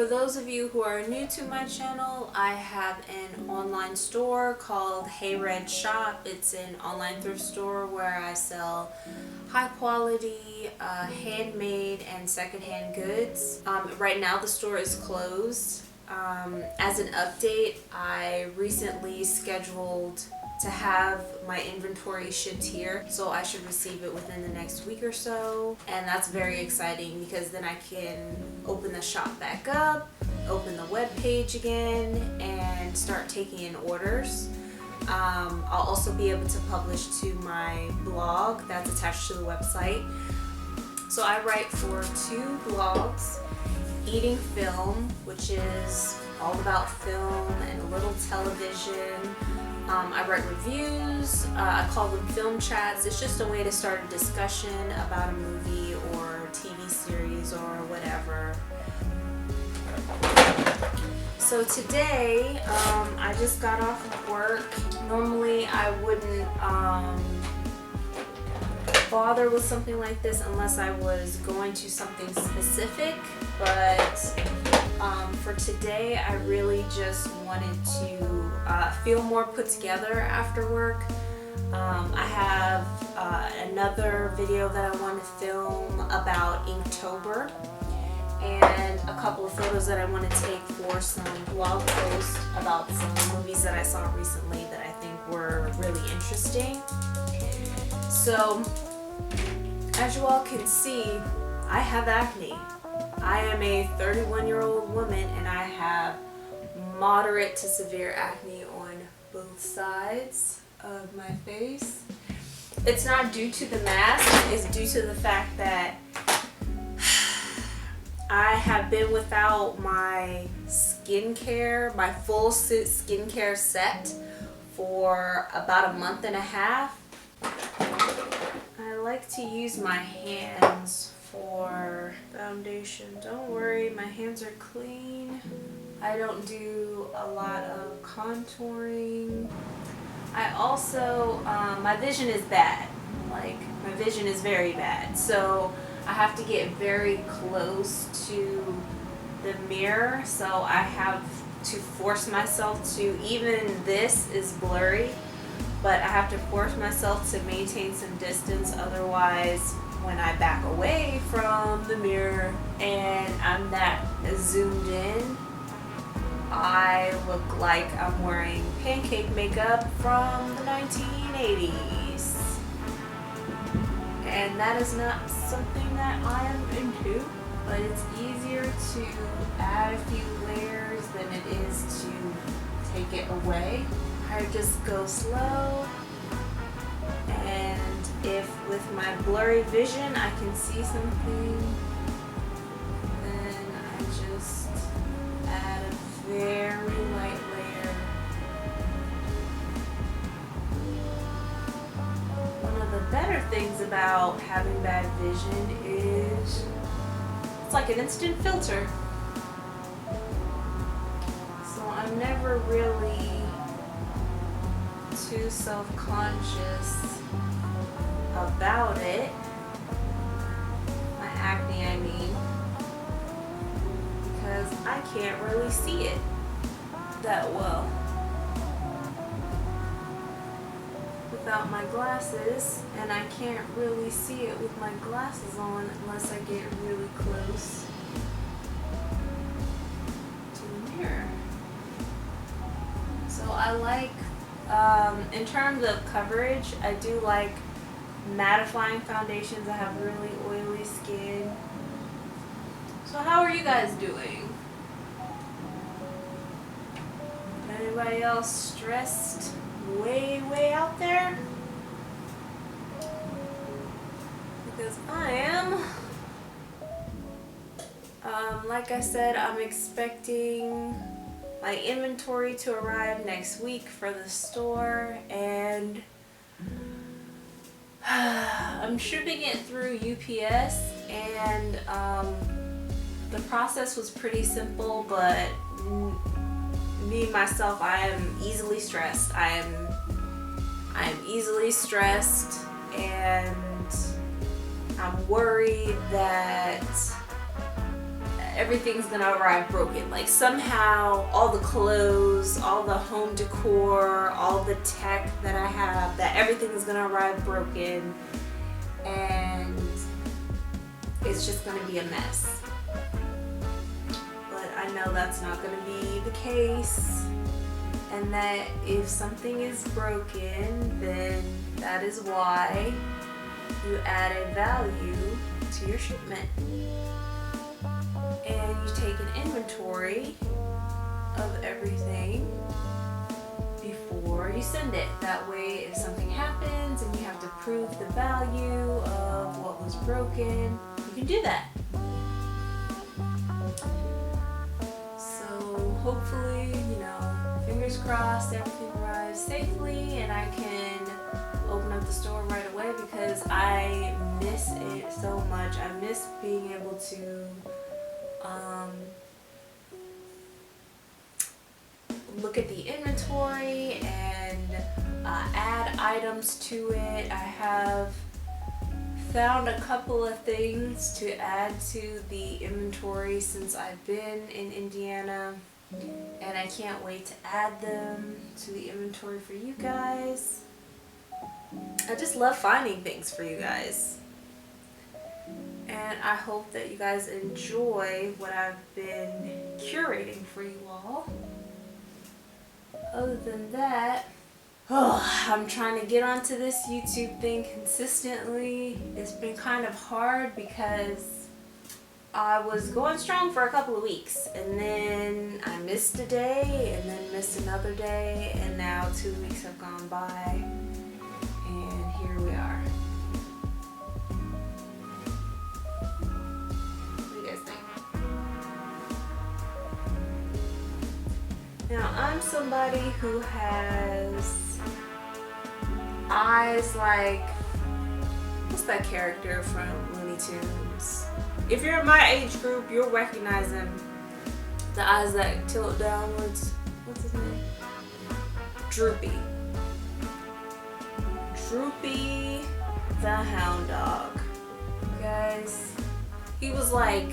For those of you who are new to my channel, I have an online store called Hey Red Shop. It's an online thrift store where I sell high quality, handmade and secondhand goods. Right now the store is closed. As an update, I recently scheduled to have my inventory shipped here, so I should receive it within the next week or so, and that's very exciting because then I can open the shop back up, open the web page again, and start taking in orders. I'll also be able to publish to my blog that's attached to the website. So I write for 2 blogs, Eating Film, which is all about film and a little television. I write reviews, I call them film chats. It's just a way to start a discussion about a movie or TV series or whatever. So today, I just got off of work. Normally I wouldn't bother with something like this unless I was going to something specific, but for today I really just wanted to feel more put together after work. I have another video that I want to film about Inktober and a couple of photos that I want to take for some blog posts about some movies that I saw recently that I think were really interesting. So as you all can see, I have acne. I am a 31-year-old woman and I have moderate to severe acne on both sides of my face. It's not due to the mask, it's due to the fact that I have been without my skincare, my full skincare set for about a month and a half. I like to use my hands for foundation. Don't worry, my hands are clean. I don't do a lot of contouring. I also, my vision is bad. Like, my vision is very bad. So I have to get very close to the mirror. So I have to force myself to, even this is blurry, but I have to force myself to maintain some distance. Otherwise, when I back away from the mirror and I'm that zoomed in, I look like I'm wearing pancake makeup from the 1980s. And that is not something that I am into, but it's easier to add a few layers than it is to take it away. I just go slow, and if with my blurry vision I can see something, then I just add a very light layer. One of the better things about having bad vision is it's like an instant filter. So I'm never really too self-conscious about it. My acne, I mean, because I can't really see it that well without my glasses, and I can't really see it with my glasses on unless I get really close to the mirror. So I like, in terms of coverage, I do like mattifying foundations. I have really oily skin. So how are you guys doing? Anybody else stressed way out there? Because I am. Like I said, I'm expecting my inventory to arrive next week for the store, and I'm shipping it through UPS, and the process was pretty simple, but me myself, I am easily stressed. I am easily stressed, and I'm worried that everything's gonna arrive broken. Like somehow all the clothes, all the home decor, all the tech that I have, that everything is gonna arrive broken, and it's just gonna be a mess. But I know that's not gonna be the case, and that if something is broken, then that is why you added value to your shipment. And you take an inventory of everything before you send it. That way, if something happens and you have to prove the value of what was broken, you can do that. So hopefully, fingers crossed, everything arrives safely and I can open up the store right away, because I miss it so much. I miss being able to look at the inventory and add items to it. I have found a couple of things to add to the inventory since I've been in Indiana, and I can't wait to add them to the inventory for you guys. I just love finding things for you guys. And I hope that you guys enjoy what I've been curating for you all. Other than that, I'm trying to get onto this YouTube thing consistently. It's been kind of hard because I was going strong for a couple of weeks, and then I missed a day, and then missed another day, and now 2 weeks have gone by, and here we are. Now, I'm somebody who has eyes like, what's that character from Looney Tunes? If you're in my age group, you'll recognize him. The eyes that tilt downwards. What's his name? Droopy. Droopy the Hound Dog. Guys, he was like,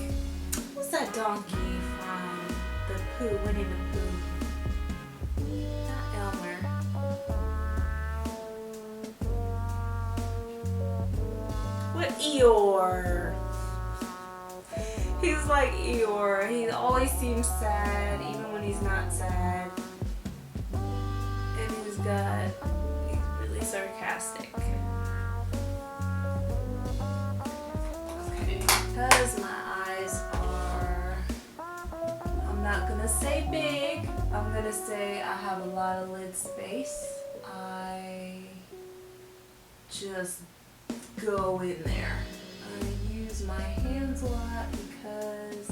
what's that donkey from the Pooh, Winnie the Pooh? Eeyore. He's like Eeyore. He always seems sad, even when he's not sad. And he's really sarcastic. Okay, because my eyes are, I'm not gonna say big, I'm gonna say I have a lot of lid space. I just go in there. I use my hands a lot because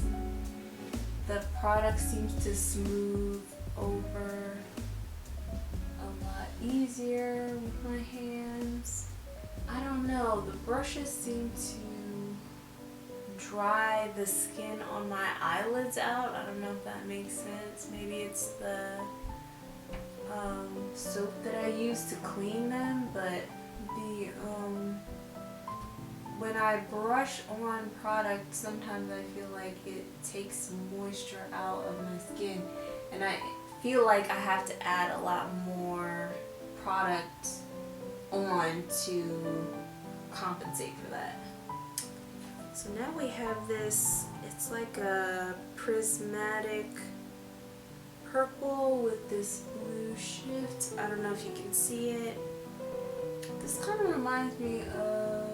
the product seems to smooth over a lot easier with my hands. I don't know, the brushes seem to dry the skin on my eyelids out. I don't know if that makes sense. Maybe it's the soap that I use to clean them, but when I brush on product, sometimes I feel like it takes moisture out of my skin, and I feel like I have to add a lot more product on to compensate for that. So now we have this, it's like a prismatic purple with this blue shift. I don't know if you can see it. This kind of reminds me of,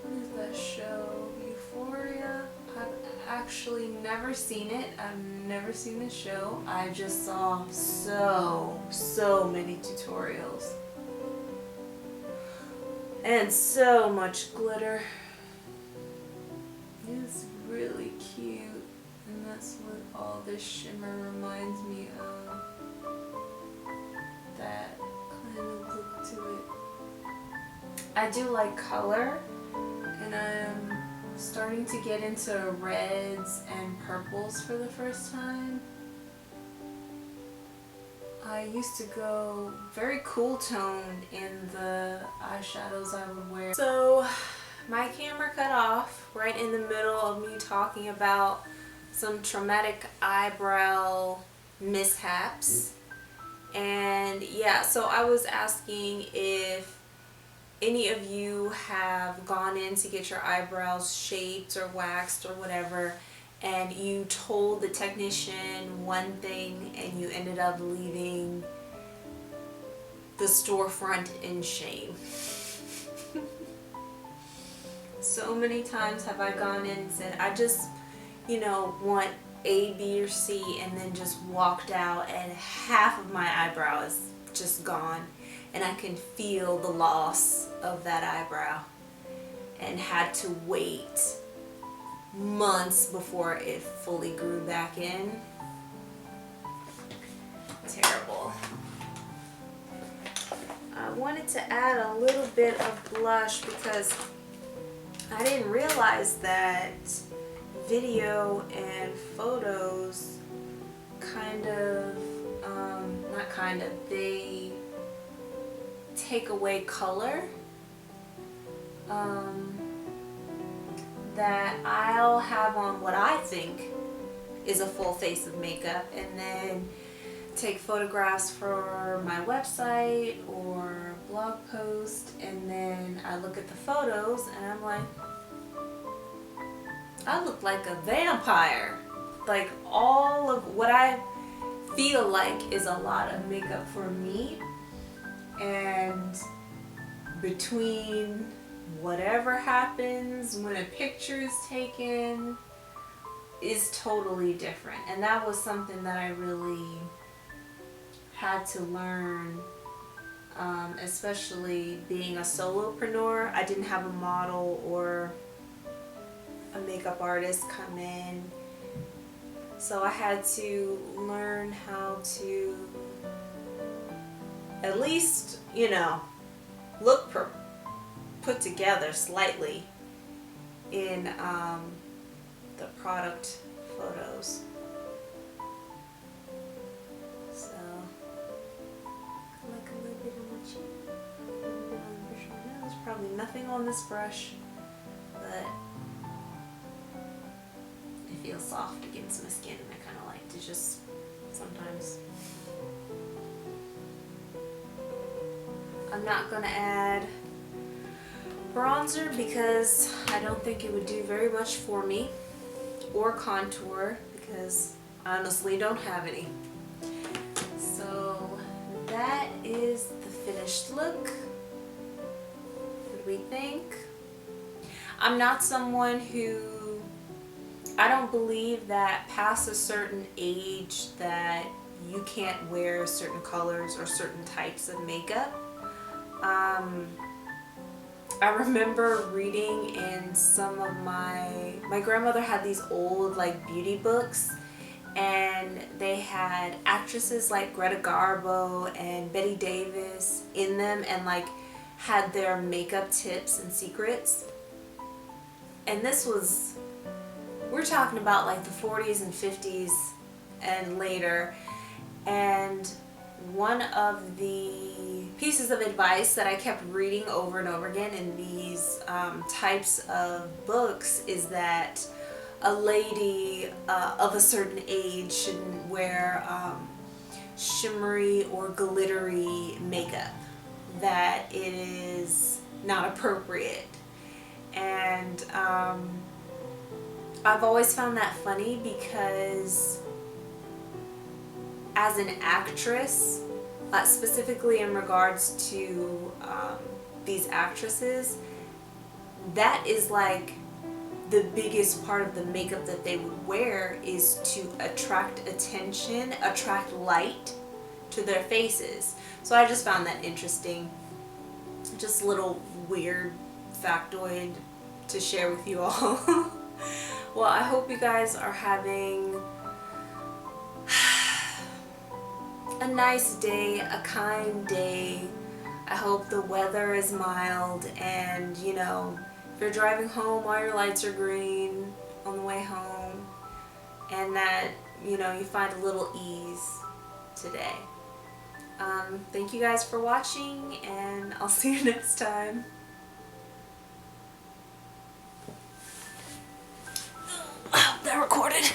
what is that show? Euphoria? I've actually never seen it. I've never seen the show. I just saw so many tutorials. And so much glitter. It's really cute. And that's what all this shimmer reminds me of. That kind of look to it. I do like color, and I'm starting to get into reds and purples for the first time. I used to go very cool toned in the eyeshadows I would wear. So my camera cut off right in the middle of me talking about some traumatic eyebrow mishaps. And yeah, so I was asking if any of you have gone in to get your eyebrows shaped or waxed or whatever, and you told the technician one thing and you ended up leaving the storefront in shame. So many times have I gone in and said, I just, want A, B, or C, and then just walked out and half of my eyebrow is just gone, and I can feel the loss of that eyebrow, and had to wait months before it fully grew back in. Terrible. I wanted to add a little bit of blush because I didn't realize that video and photos they take away color. That I'll have on what I think is a full face of makeup and then take photographs for my website or blog post, and then I look at the photos and I'm like, I look like a vampire. Like, all of what I feel like is a lot of makeup for me, and between whatever happens when a picture is taken is totally different. And that was something that I really had to learn, especially being a solopreneur. I didn't have a model or a makeup artist come in, so I had to learn how to at least, look put together slightly in the product photos. So, like a little bit on my chin, a little bit on the brush right now. There's probably nothing on this brush, but it feels soft against my skin, and I kind of like to just sometimes. I'm not going to add bronzer because I don't think it would do very much for me, or contour because I honestly don't have any. So that is the finished look. What do we think? I'm not someone who, I don't believe that past a certain age that you can't wear certain colors or certain types of makeup. I remember reading in some of my grandmother had these old like beauty books, and they had actresses like Greta Garbo and Betty Davis in them, and like had their makeup tips and secrets. And this was, we're talking about like the 40s and 50s and later. And one of the pieces of advice that I kept reading over and over again in these types of books is that a lady of a certain age shouldn't wear shimmery or glittery makeup, that it is not appropriate. And I've always found that funny because as an actress, specifically in regards to these actresses, that is like the biggest part of the makeup that they would wear, is to attract attention, attract light to their faces. So I just found that interesting. Just a little weird factoid to share with you all. Well, I hope you guys are having a nice day, a kind day. I hope the weather is mild, and if you're driving home, all your lights are green on the way home, and that you find a little ease today. Thank you guys for watching, and I'll see you next time. recorded.